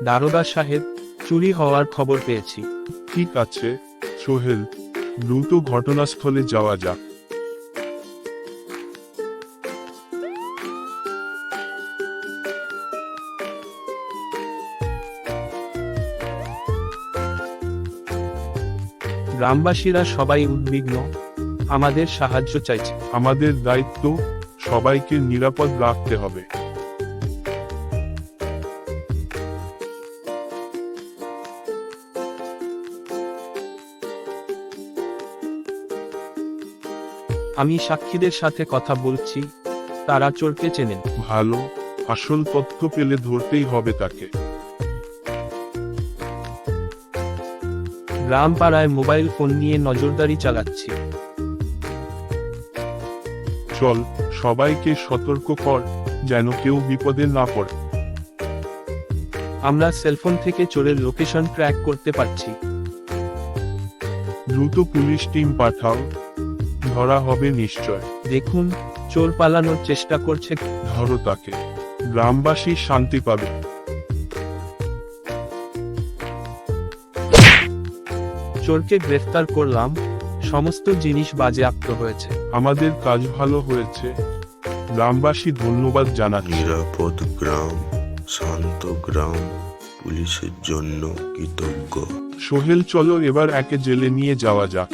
দারোগা সাহেব, চুরি হওয়ার খবর পেয়েছি। ঠিক আছে সোহেল, দ্রুত ঘটনাস্থলে যাওয়া যাক। গ্রামবাসীরা সবাই উদ্বিগ্ন, আমাদের সাহায্য চাইছে। আমাদের দায়িত্ব, সবাইকে নিরাপদ রাখতে হবে। আমি সাক্ষীদের সাথে কথা বলছি, তারা চোরকে চেনেন। ভালো, আসল তথ্য পেলে ধরতেই হবে তাকে। গ্রাম পাড়ায় মোবাইল ফোন নিয়ে নজরদারি চালাচ্ছি। চল, সবাইকে সতর্ক কর, যেন কেউ বিপদে না পড়ে। আমরা সেলফোন থেকে চোরের লোকেশন ট্র্যাক করতে পারছি। দ্রুত পুলিশ টিম পাঠাও, ধরা হবে নিশ্চয়। দেখুন, চোর পালানোর চেষ্টা করছে। ধরো তাকে, গ্রামবাসী শান্তি পাবে। চোরকে গ্রেফতার করলাম, সমস্ত জিনিস বাজেয়াপ্ত হয়েছে। আমাদের কাজ ভালো হয়েছে, গ্রামবাসী ধন্যবাদ জানাচ্ছে। নিরাপদ গ্রাম, শান্ত গ্রাম, পুলিশের জন্য কৃতজ্ঞ। সোহেল, চলো এবার একে জেলে নিয়ে যাওয়া যাক।